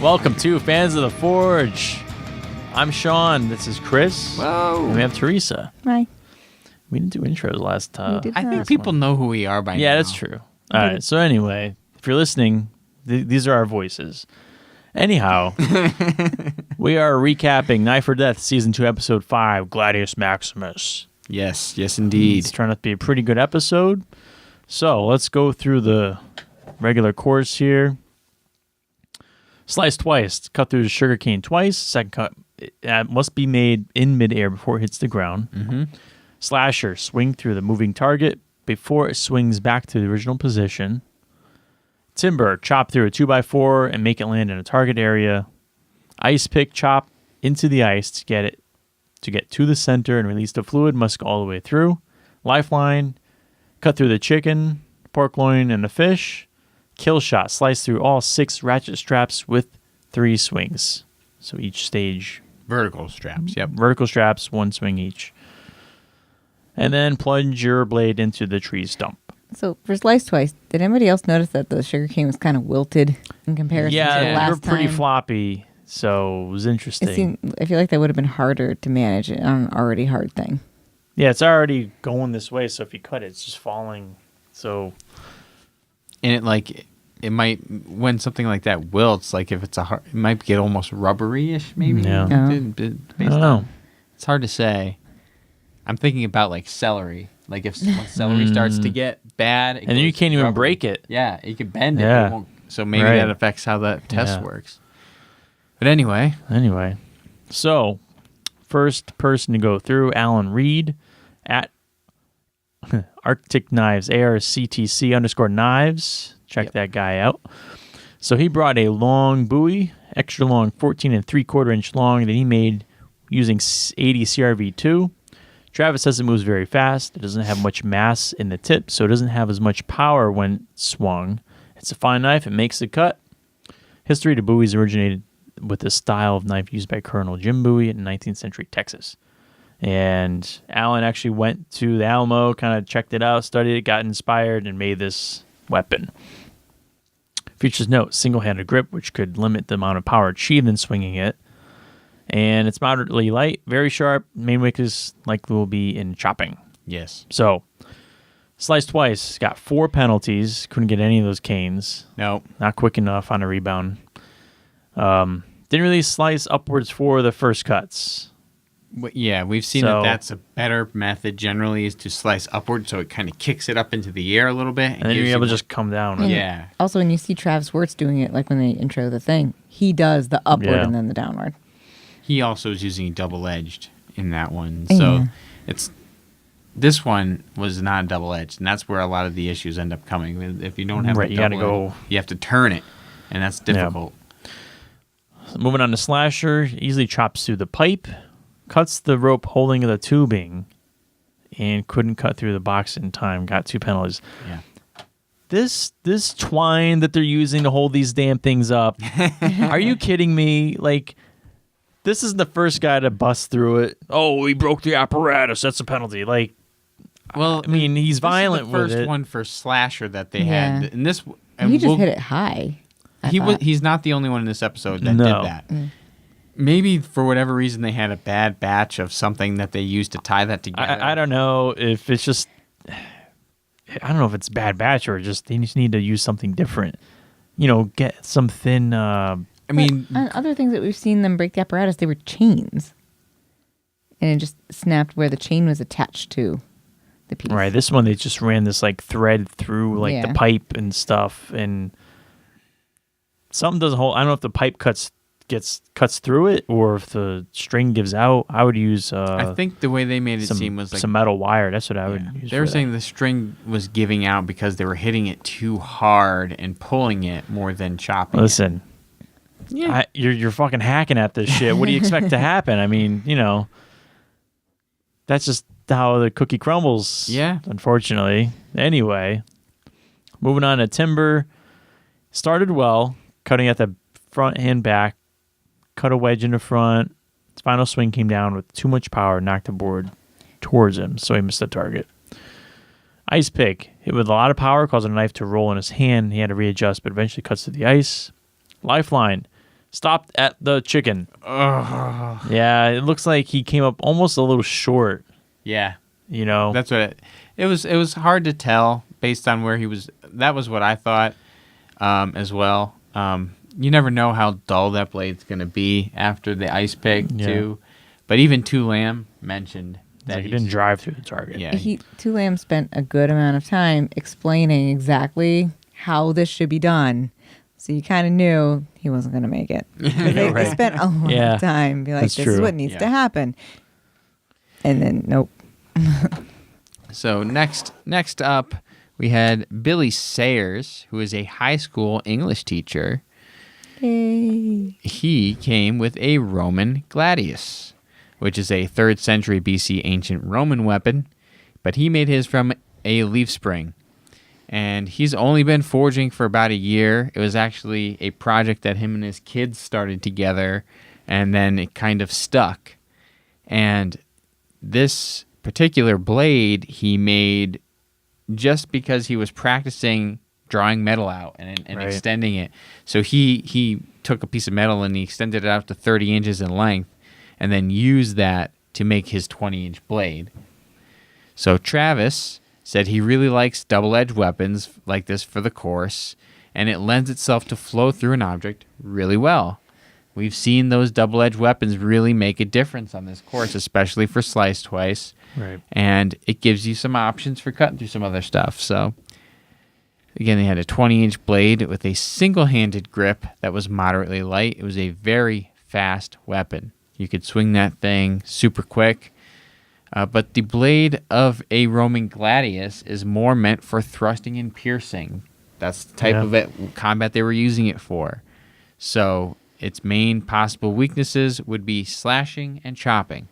Welcome to Fans of the Forge. I'm Sean. This is Chris. Whoa. And we have Teresa. Hi. We didn't do intros last time. We did I think not. people know who we are by now. Yeah, that's true. All right. So anyway, if you're listening, these are our voices. Anyhow, we are recapping Knife or Death Season 2, Episode 5, Gladius Maximus. Yes, indeed. It's turned out to be a pretty good episode. So let's go through the regular course here. Slice twice. Cut through the sugarcane twice. Second cut must be made in midair before it hits the ground. Mm-hmm. Slasher. Swing through the moving target before it swings back to the original position. Timber. Chop through a 2x4 and make it land in a target area. Ice pick. Chop into the ice to get to the center and release the fluid. Must go all the way through. Lifeline. Cut through the chicken, pork loin, and the fish. Kill shot. Slice through all 6 ratchet straps with 3 swings. So each stage. Vertical straps, yep. Vertical straps, 1 swing each. And then plunge your blade into the tree stump. So for Slice Twice, did anybody else notice that the sugarcane was kind of wilted in comparison to the last Yeah, you're pretty time? floppy, so it was interesting. I feel like that would have been harder to manage on an already hard thing. Yeah, it's already going this way, so if you cut it, it's just falling. So, And it might, when something like that wilts, like if it's it might get almost rubbery-ish, maybe. Yeah. I don't know. It's hard to say. I'm thinking about like celery. Like if once celery starts to get bad, and then you can't even break it. Yeah, you can bend it. Yeah. It won't, so maybe Right. that affects how that test Yeah. works. But anyway. So first person to go through, Alan Reed at Arctic Knives, ARCTC_knives. Check that guy out. So he brought a long buoy, extra long, 14 3/4 inch long, that he made using 80 CRV2. Travis says it moves very fast. It doesn't have much mass in the tip, so it doesn't have as much power when swung. It's a fine knife. It makes the cut. History: the buoys originated with the style of knife used by Colonel Jim Bowie in 19th century Texas. And Alan actually went to the Alamo, kind of checked it out, studied it, got inspired, and made this weapon. Features note, single-handed grip, which could limit the amount of power achieved in swinging it. And it's moderately light, very sharp. Main weakness likely will be in chopping. Yes. So, Slice Twice got 4 penalties. Couldn't get any of those canes. No. Not quick enough on a rebound. Didn't really slice upwards for the first cuts. Yeah, we've seen that that's a better method generally is to slice upward, so it kind of kicks it up into the air a little bit. And then you're able to just come down. Yeah. Also, when you see Travis Wirtz doing it, like when they intro the thing, he does the upward Yeah. and then the downward. He also is using double-edged in that one. So this one was not double-edged, and that's where a lot of the issues end up coming. If you don't have Right, you gotta go. you have to turn it, and that's difficult. So moving on to Slasher, easily chops through the pipe, cuts the rope holding the tubing, and couldn't cut through the box in time. Got 2 penalties. Yeah. This twine that they're using to hold these damn things up. Are you kidding me? Like, this is the first guy to bust through it. Oh, he broke the apparatus. That's a penalty. Like, Well, I mean, he's violent this is the with first it. one for Slasher that they Yeah. had, and this and He just hit it high. He's not the only one in this episode that No. did that. Maybe for whatever reason they had a bad batch of something that they used to tie that together. I don't know if it's just, I don't know if it's bad batch or just they just need to use something different. You know, get some thin. I mean, On other things that we've seen them break the apparatus, they were chains. And it just snapped where the chain was attached to the piece. Right, this one they just ran this like thread through like the Yeah. pipe and stuff, and something doesn't hold. I don't know if the pipe cuts through it or if the string gives out. I would use. I think the way they made it seem was like some metal wire. That's what I would use. They were for saying the string was giving out because they were hitting it too hard and pulling it more than chopping. that. Listen, Yeah. you're fucking hacking at this shit. What do you expect to happen? I mean, you know, that's just how the cookie crumbles. Yeah. Unfortunately. Anyway, moving on to Timber. Started well, cutting at the front and back. Cut a wedge in the front. His final swing came down with too much power, knocked the board towards him, so he missed the target. Ice pick. Hit with a lot of power, caused a knife to roll in his hand. He had to readjust, but eventually cuts to the ice. Lifeline. Stopped at the chicken. Yeah, it looks like he came up almost a little short. Yeah. You know, That's what it was. It was hard to tell based on where he was. That was what I thought as well. You never know how dull that blade's going to be after the ice pick, too. But even Lamb mentioned that he didn't drive through the target. Yeah. Lamb spent a good amount of time explaining exactly how this should be done. So you kind of knew he wasn't going to make it. They spent a lot of time being like, this is what needs to happen. And then, nope. So next up, we had Billy Sayers, who is a high school English teacher. Yay. He came with a Roman Gladius, which is a 3rd century BC ancient Roman weapon, but he made his from a leaf spring. And he's only been forging for about a year. It was actually a project that him and his kids started together, and then it kind of stuck. And this particular blade he made just because he was practicing drawing metal out and extending it. So he took a piece of metal and he extended it out to 30 inches in length and then used that to make his 20-inch blade. So Travis said he really likes double-edged weapons like this for the course, and it lends itself to flow through an object really well. We've seen those double-edged weapons really make a difference on this course, especially for Slice Twice. Right. And it gives you some options for cutting through some other stuff. So, again, they had a 20-inch blade with a single-handed grip that was moderately light. It was a very fast weapon. You could swing that thing super quick. But the blade of a Roman Gladius is more meant for thrusting and piercing. That's the type of combat they were using it for. So its main possible weaknesses would be slashing and chopping.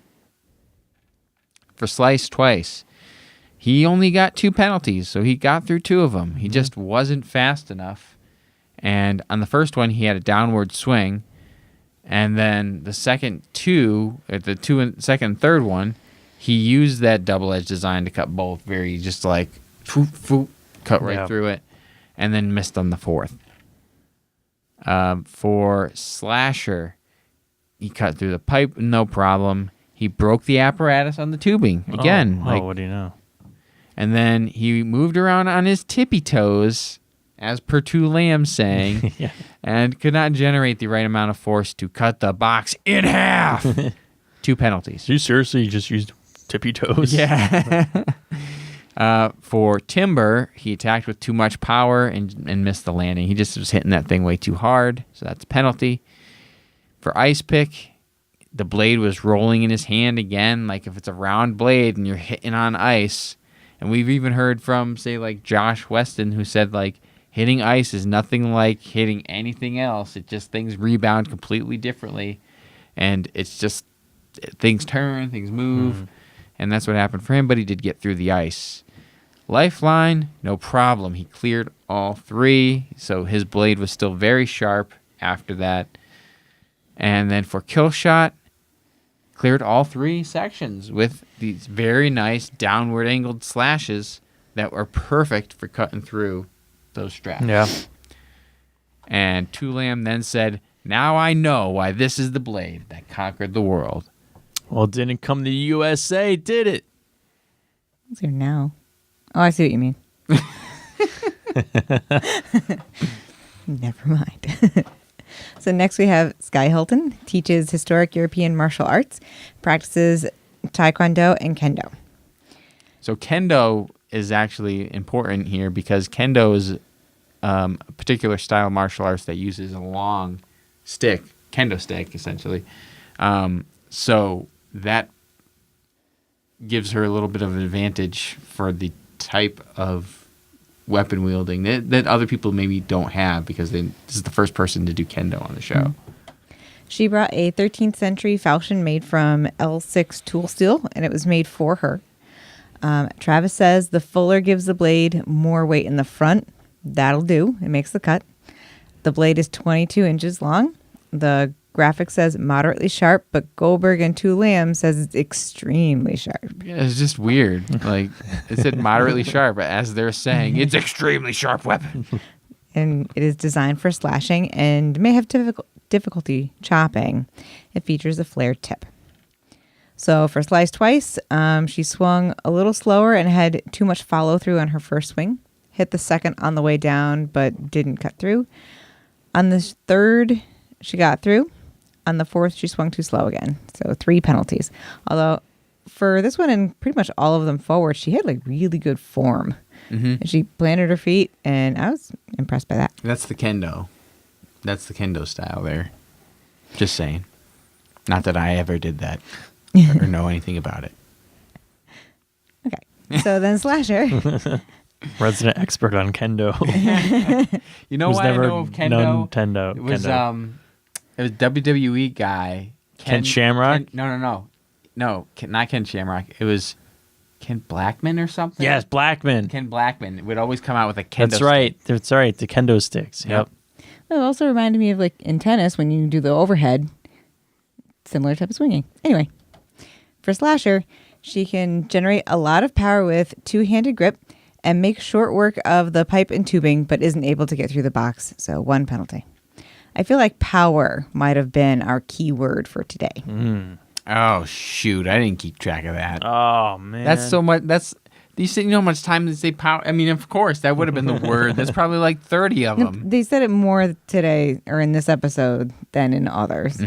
For Slice Twice, he only got 2 penalties, so he got through 2 of them. He just wasn't fast enough. And on the first one, he had a downward swing. And then the second second and third one, he used that double-edged design to cut both, very just like, cut right through it, and then missed on the fourth. For Slasher, he cut through the pipe, no problem. He broke the apparatus on the tubing, again. What do you know? And then he moved around on his tippy toes, as per Lamb saying, and could not generate the right amount of force to cut the box in half. 2 penalties. Did you seriously just used tippy toes? Yeah. For Timber, he attacked with too much power and missed the landing. He just was hitting that thing way too hard, so that's a penalty. For Ice Pick, the blade was rolling in his hand again, like if it's a round blade and you're hitting on ice. And we've even heard from, say, like Josh Weston, who said, like, hitting ice is nothing like hitting anything else. It just, things rebound completely differently. And it's just, things turn, things move. And that's what happened for him, but he did get through the ice. Lifeline, no problem. He cleared all 3, so his blade was still very sharp after that. And then for Kill Shot, cleared all 3 sections with these very nice downward angled slashes that were perfect for cutting through those straps. Yeah. And Lamb then said, "Now I know why this is the blade that conquered the world." Well, it didn't come to the USA, did it? What's here now? Oh, I see what you mean. Never mind. So next we have Sky Hilton, teaches historic European martial arts, practices Taekwondo and Kendo. So Kendo is actually important here because Kendo is a particular style of martial arts that uses a long stick, Kendo stick, essentially. So that gives her a little bit of an advantage for the type of weapon wielding that other people maybe don't have because this is the first person to do Kendo on the show. She brought a 13th century falchion made from L6 tool steel, and it was made for her. Travis says the fuller gives the blade more weight in the front. That'll do. It makes the cut. The blade is 22 inches long. The graphic says moderately sharp, but Goldberg and Lamb says it's extremely sharp. Yeah, it's just weird. Like, it said moderately sharp, but as they're saying, it's extremely sharp weapon. And it is designed for slashing and may have difficulty chopping. It features a flared tip. So for slice twice, she swung a little slower and had too much follow through on her first swing. Hit the second on the way down, but didn't cut through. On the third, she got through. On the fourth, she swung too slow again. So 3 penalties. Although for this one and pretty much all of them forward, she had like really good form. And she planted her feet, and I was impressed by that. That's the kendo. That's the kendo style there. Just saying. Not that I ever did that or know anything about it. Okay. So then Slasher. Resident expert on kendo. You know Who's why I never know of kendo? known Tendo. It was Kendo. it was WWE guy. Ken Shamrock? No, not Ken Shamrock. It was Ken Blackman or something. Yes, Blackman. Ken Blackman would always come out with a kendo. That's right. That's right. The kendo sticks. Yep. Well, it also reminded me of like in tennis when you do the overhead, similar type of swinging. Anyway, for Slasher, she can generate a lot of power with two-handed grip and make short work of the pipe and tubing, but isn't able to get through the box. So 1 penalty. I feel like power might have been our key word for today. Oh shoot! I didn't keep track of that. Oh man. That's so much. You know how much time they say power. I mean, of course, that would have been the word. There's probably like 30 of them. They said it more today or in this episode than in others.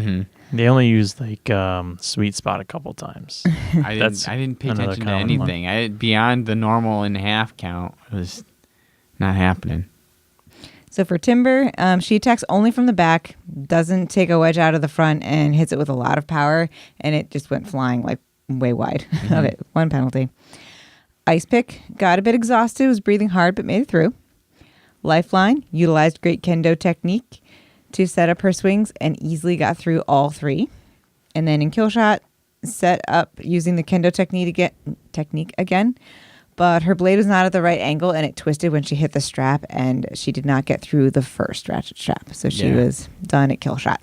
They only used like sweet spot a couple times. I didn't pay another attention to common one. anything. Beyond the normal and half count, it was not happening. So for Timber, she attacks only from the back, doesn't take a wedge out of the front, and hits it with a lot of power, and it just went flying like way wide of it. 1 penalty. Ice Pick got a bit exhausted, was breathing hard, but made it through. Lifeline utilized great kendo technique to set up her swings and easily got through all 3. And then in Killshot, set up using the kendo technique again, but her blade was not at the right angle and it twisted when she hit the strap, and she did not get through the first ratchet strap. So she was done at Killshot.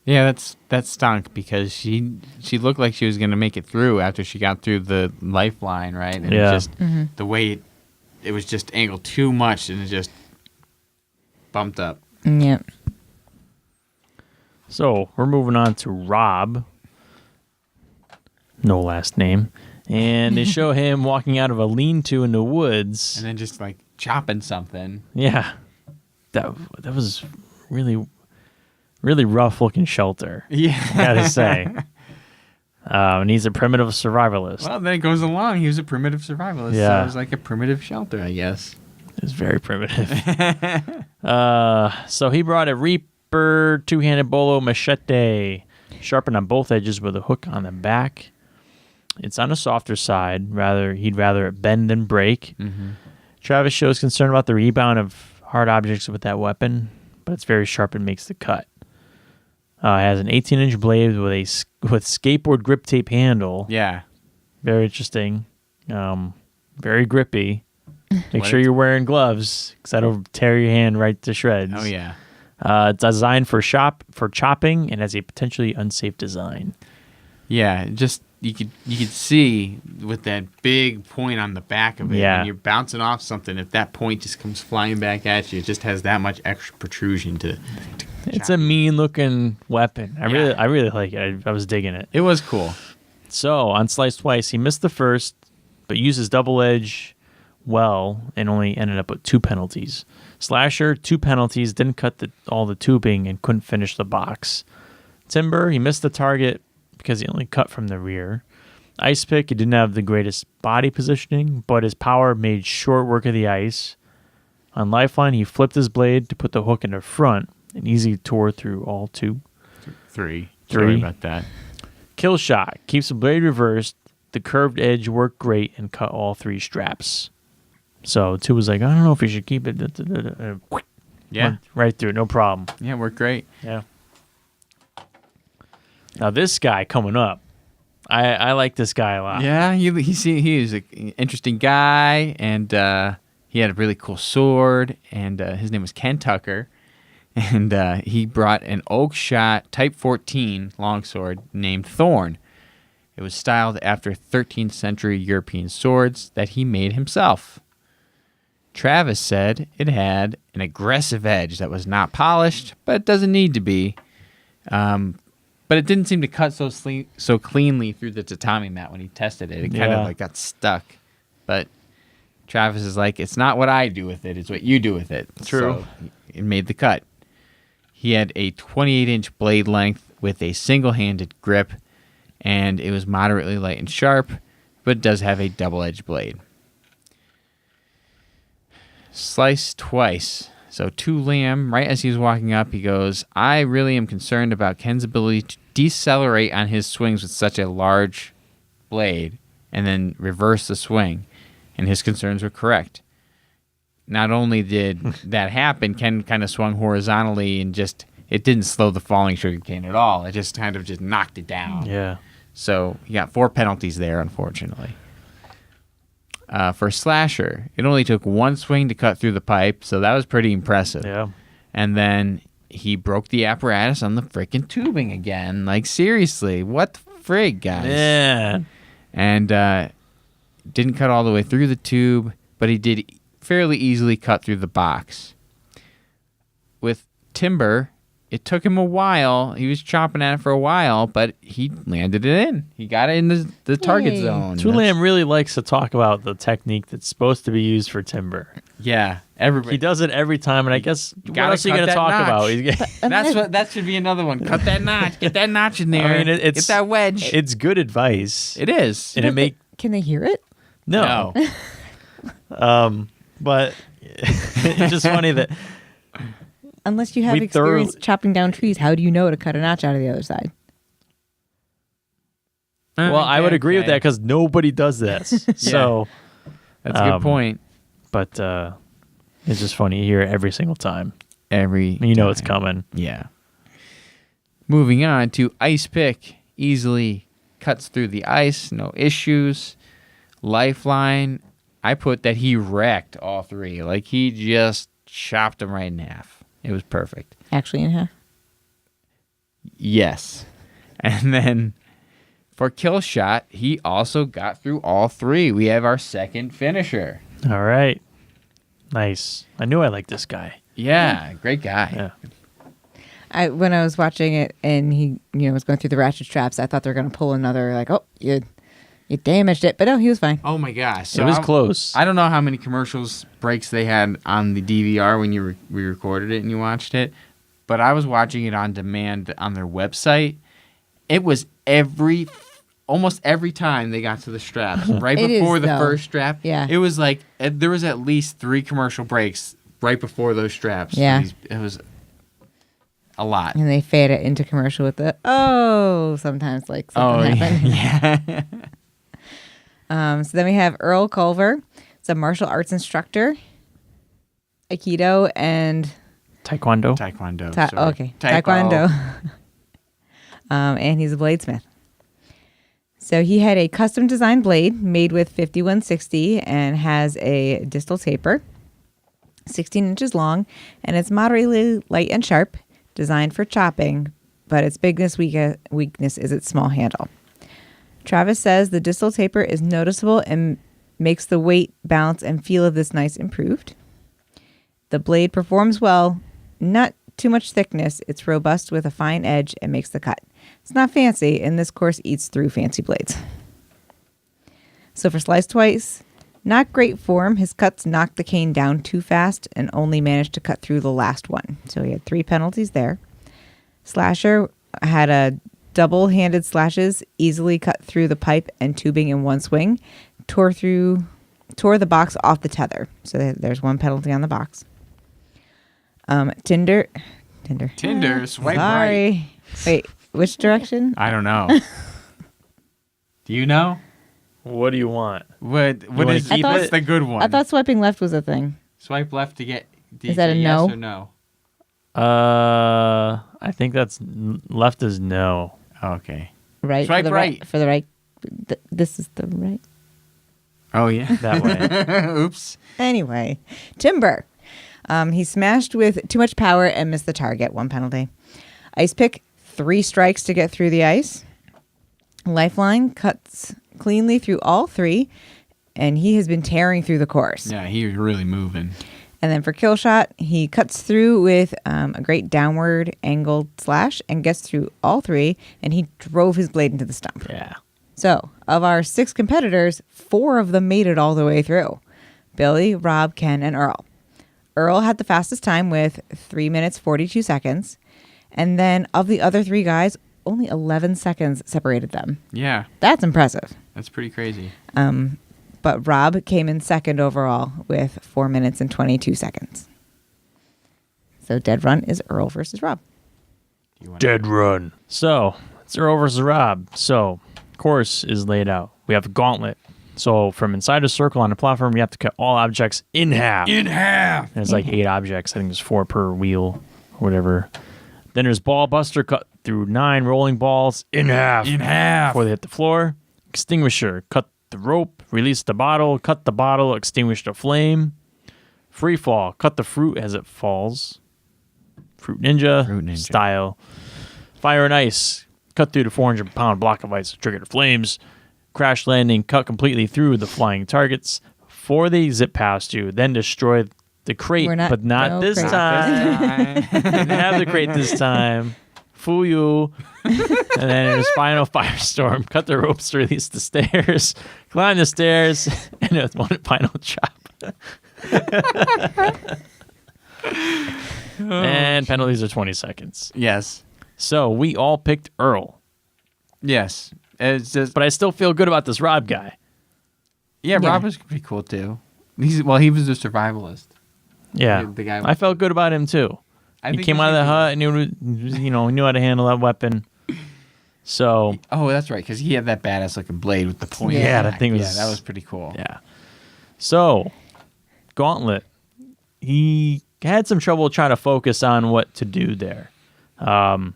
Yeah, that stunk because she looked like she was going to make it through after she got through the lifeline, right? And it just the way it was just angled too much and it just bumped up. Yep. So we're moving on to Rob. No last name. And they show him walking out of a lean-to in the woods. And then just like chopping something. Yeah. That was really, really rough looking shelter. Yeah. I gotta say. And he's a primitive survivalist. Well, then it goes along. He was a primitive survivalist. Yeah. So it was like a primitive shelter, I guess. It was very primitive. So he brought a Reaper two-handed bolo machete, sharpened on both edges with a hook on the back. It's on the softer side. He'd rather it bend than break. Travis shows concern about the rebound of hard objects with that weapon, but it's very sharp and makes the cut. It has an 18-inch blade with skateboard grip tape handle. Yeah. Very interesting. Very grippy. Make sure you're wearing gloves because that'll tear your hand right to shreds. Oh, yeah. It's designed for chopping and has a potentially unsafe design. Yeah, just you could see with that big point on the back of it, when you're bouncing off something, if that point just comes flying back at you, it just has that much extra protrusion to It's a mean looking weapon. I really like it. I was digging it. It was cool. So on Slice Twice, he missed the first, but used his double edge well and only ended up with 2 penalties. Slasher, 2 penalties, didn't cut all the tubing and couldn't finish the box. Timber, he missed the target because he only cut from the rear. Ice Pick, he didn't have the greatest body positioning, but his power made short work of the ice. On Lifeline, he flipped his blade to put the hook in the front and easily tore through all 2. 3. Sorry about that. Kill Shot keeps the blade reversed. The curved edge worked great and cut all 3 straps. So 2 was like, I don't know if you should keep it. Yeah. Went right through, no problem. Yeah, worked great. Yeah. Now this guy coming up, I like this guy a lot. Yeah, he is an interesting guy, and he had a really cool sword, and his name was Ken Tucker, and he brought an oak shot Type 14 longsword named Thorn. It was styled after 13th century European swords that he made himself. Travis said it had an aggressive edge that was not polished, but it doesn't need to be, But it didn't seem to cut so cleanly through the tatami mat when he tested it. It kind of like got stuck. But Travis is like, it's not what I do with it, it's what you do with it. True. So it made the cut. He had a 28-inch blade length with a single-handed grip, and it was moderately light and sharp, but it does have a double-edged blade. Slice twice. So to Liam, right as he was walking up, he goes, I really am concerned about Ken's ability to decelerate on his swings with such a large blade and then reverse the swing. And his concerns were correct. Not only did that happen, Ken kind of swung horizontally and it didn't slow the falling sugarcane at all. It just kind of knocked it down. Yeah. So he got 4 penalties there, unfortunately. For Slasher, it only took one swing to cut through the pipe, so that was pretty impressive. Yeah. And then he broke the apparatus on the freaking tubing again. Like, seriously, what the frig, guys? Yeah. And didn't cut all the way through the tube, but he did fairly easily cut through the box. With Timber, it took him a while. He was chopping at it for a while, but he landed it in. He got it in the target zone. Tulam really likes to talk about the technique that's supposed to be used for timber. Yeah, everybody. He does it every time, and I guess what else are you going to talk about? That should be another one. Cut that notch. Get that notch in there. I mean, get that wedge. It's good advice. It is. And Can they hear it? No. But it's just funny that unless you have experience chopping down trees, how do you know to cut a notch out of the other side? Well, I would agree with that because nobody does this. So that's a good point. But it's just funny. You hear it every single time. You know it's coming. Yeah. Moving on to Ice Pick. Easily cuts through the ice. No issues. Lifeline. I put that he wrecked all 3. Like, he just chopped them right in half. It was perfect. Actually in half? Yes. And then for Kill Shot, he also got through all 3. We have our second finisher. All right. Nice. I knew I liked this guy. Yeah, great guy. Yeah. When I was watching it and he was going through the ratchet straps, I thought they were going to pull another, like, oh, you damaged it. But no, he was fine. Oh, my gosh. So it was close. I don't know how many commercials breaks they had on the DVR when we recorded it and you watched it, but I was watching it on demand on their website. It was almost every time they got to the straps, right before the first strap. Yeah. It was like there was at least 3 commercial breaks right before those straps. Yeah. It was a lot. And they fade it into commercial with sometimes like something happened. Yeah. So then we have Earl Culver. It's a martial arts instructor, Aikido and Taekwondo. Taekwondo. And he's a bladesmith. So he had a custom designed blade made with 5160 and has a distal taper, 16 inches long, and it's moderately light and sharp, designed for chopping, but its biggest weakness is its small handle. Travis says the distal taper is noticeable and makes the weight, balance, and feel of this knife improved. The blade performs well, not too much thickness. It's robust with a fine edge and makes the cut. It's not fancy, and this course eats through fancy blades. So for Slice Twice, not great form. His cuts knocked the cane down too fast and only managed to cut through the last one. So he had 3 penalties there. Slasher had a double-handed slashes, easily cut through the pipe and tubing in one swing, tore the box off the tether. So there's 1 penalty on the box. Tinder, swipe sorry. right. Wait, which direction? I don't know. Do you know? What do you want? What's the good one? I thought swiping left was a thing. Swipe left to get. Is that a yes no? Or no? I think that's left is no. Okay. Right. Swipe right. For the right. This is the right. Oh yeah, that way. Oops. Anyway, Timber. He smashed with too much power and missed the target. 1 penalty. Ice Pick, 3 strikes to get through the ice. Lifeline cuts cleanly through all 3, and he has been tearing through the course. Yeah, he was really moving. And then for kill shot, he cuts through with a great downward angled slash and gets through all 3, and he drove his blade into the stump. Yeah. So, of our 6 competitors, 4 of them made it all the way through. Billy, Rob, Ken, and Earl. Earl had the fastest time with 3 minutes, 42 seconds. And then of the other 3 guys, only 11 seconds separated them. Yeah. That's impressive. That's pretty crazy. But Rob came in second overall with 4 minutes and 22 seconds. So dead run is Earl versus Rob. Dead run. So it's Earl versus Rob. So course is laid out. We have a gauntlet. So from inside a circle on a platform, you have to cut all objects in half. In half. And it's like 8 objects. I think there's 4 per wheel or whatever. Then there's ball buster, cut through 9 rolling balls in half. In half. Before they hit the floor. Extinguisher, cut the rope, release the bottle, cut the bottle, extinguish the flame. Free fall, cut the fruit as it falls. Fruit Ninja style. Fire and ice, cut through the 400-pound block of ice to trigger the flames. Crash landing, cut completely through the flying targets before they zip past you, then destroy the crate, but not this time. Didn't have the crate this time. Fool you. And then there's final firestorm. Cut the ropes to release the stairs. Climb the stairs. And with one final chop. And penalties are 20 seconds. Yes. So we all picked Earl. Yes. It's just, but I still feel good about this Rob guy. Yeah, Rob was pretty cool too. He was a survivalist. Yeah. The guy I felt good about him too. He came out of the hut and knew how to handle that weapon. So. Oh, that's right, because he had that badass looking blade with the point. Yeah, that thing was. Yeah, that was pretty cool. Yeah. So, Gauntlet, he had some trouble trying to focus on what to do there, and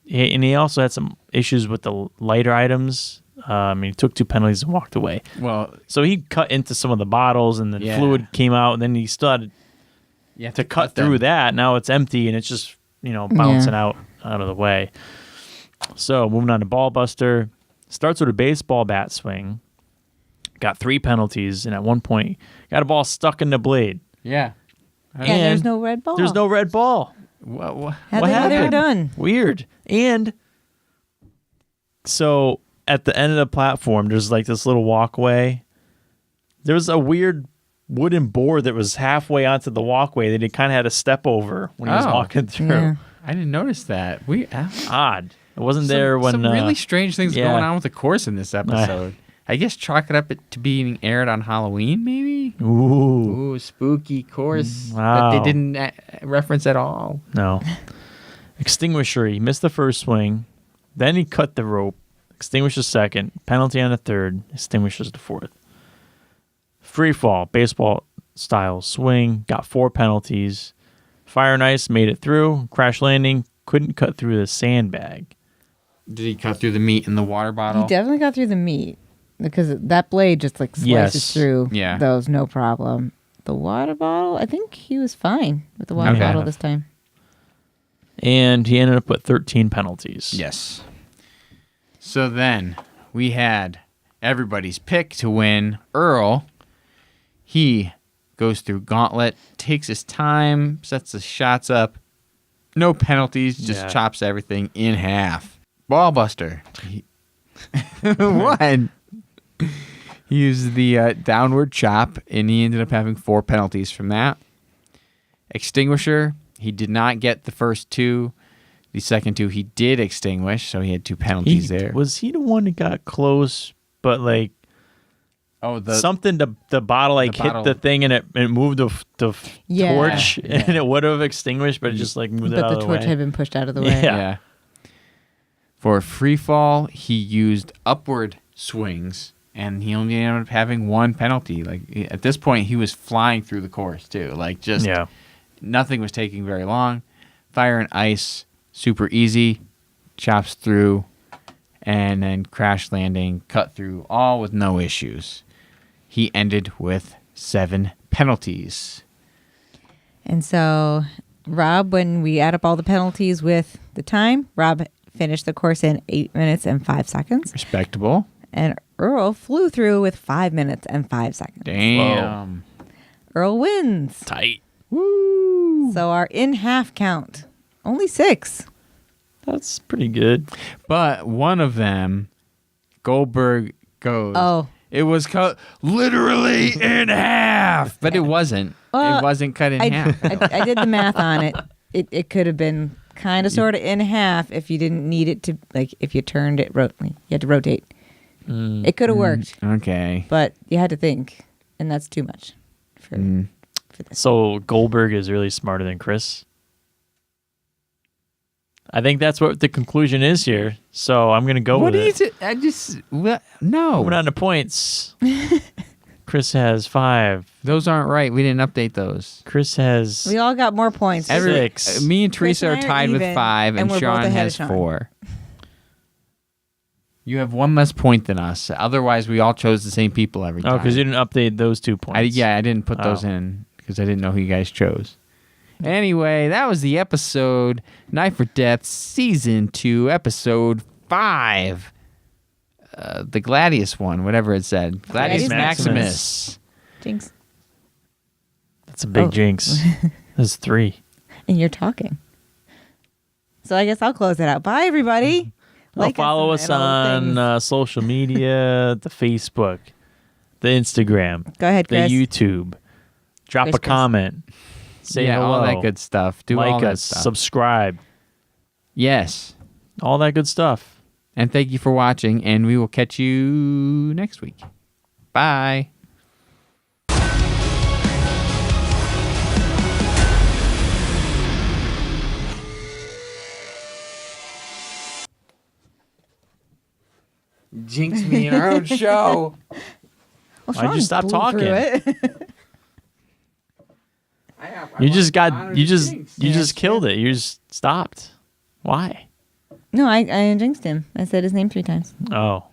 he also had some issues with the lighter items. He took 2 penalties and walked away. Well, so he cut into some of the bottles, and then fluid came out, and then he still had to cut through that. Now it's empty, and it's just bouncing out of the way. So moving on to Ball Buster, starts with a baseball bat swing. Got 3 penalties, and at one point got a ball stuck in the blade. Yeah. And there's no red ball. There's no red ball. What happened? They were done. Weird. And so at the end of the platform, there's like this little walkway. There was a weird wooden board that was halfway onto the walkway that he kind of had to step over when he was walking through. Yeah. I didn't notice that. Odd. It wasn't there when... Some really strange things going on with the course in this episode. I guess chalk it up to being aired on Halloween, maybe? Ooh, spooky course that they didn't reference at all. No. Extinguisher, he missed the first swing. Then he cut the rope. Extinguishes second. Penalty on the third. Extinguishes the fourth. Free fall, baseball style swing. Got 4 penalties. Fire and ice made it through. Crash landing. Couldn't cut through the sandbag. Did he cut through the meat in the water bottle? He definitely got through the meat. Because that blade just slices through those, no problem. The water bottle, I think he was fine with the water bottle this time. And he ended up with 13 penalties. Yes. So then we had everybody's pick to win. Earl, he goes through Gauntlet, takes his time, sets his shots up. No penalties, just chops everything in half. Ballbuster. What? He used the downward chop, and he ended up having 4 penalties from that. Extinguisher, he did not get the first 2. The second 2 he did extinguish, so he had 2 penalties there. Was he the one that got close, but something, the bottle hit the thing, and it moved the torch, and it would have extinguished, but it just moved it out of the way. But the torch had been pushed out of the way. Yeah. For free fall, he used upward swings, and he only ended up having 1 penalty. At this point, he was flying through the course too. Nothing was taking very long. Fire and ice, super easy, chops through, and then crash landing, cut through, all with no issues. He ended with 7 penalties. And so, Rob, when we add up all the penalties with the time, Rob finished the course in 8 minutes and 5 seconds. Respectable. And Earl flew through with 5 minutes and 5 seconds. Damn. Whoa. Earl wins. Tight. Woo! So our in half count, only 6. That's pretty good. But one of them, Goldberg goes. Oh. It was cut literally in half, but it wasn't. Well, it wasn't cut in half. I did the math on it. It could have been kind of sort of in half if you didn't need it to, like if you turned it, you had to rotate. It could have worked, Okay. but you had to think, and that's too much for this. So Goldberg is really smarter than Chris. I think that's what the conclusion is here. So I'm going to go with it. I just no. Moving on to points. Chris has 5. Those aren't right. We didn't update those. Chris has We all got more points. 6. Me and Teresa Chris and are I are tied with even, 5, and and we're both Sean ahead of has Sean. 4. You have one less point than us. Otherwise, we all chose the same people every time. Oh, because you didn't update those 2 points. I didn't put those in because I didn't know who you guys chose. Anyway, that was the episode Knife or Death Season 2, Episode 5. The Gladius one, whatever it said. Gladius Maximus. Jinx. That's a big jinx. That's 3. And you're talking. So I guess I'll close it out. Bye, everybody. Follow us on social media, the Facebook, the Instagram, Go ahead, the Chris. YouTube. Drop Chris, a comment. Say hello. all that good stuff. Do all Like that us. stuff. Subscribe. Yes. All that good stuff. And thank you for watching, and we will catch you next week. Bye. Jinx me in our own show. Well, Why'd you Sean stop blew talking? through it. You just killed it. You just stopped. Why? No, I jinxed him. I said his name 3 times. Oh.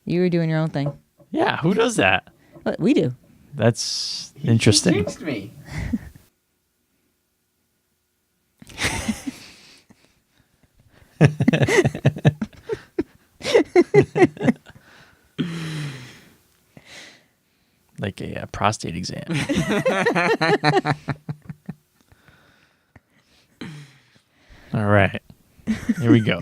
You were doing your own thing. Yeah, who does that? What we do. That's interesting. He jinxed me. Like a prostate exam. All right. Here we go.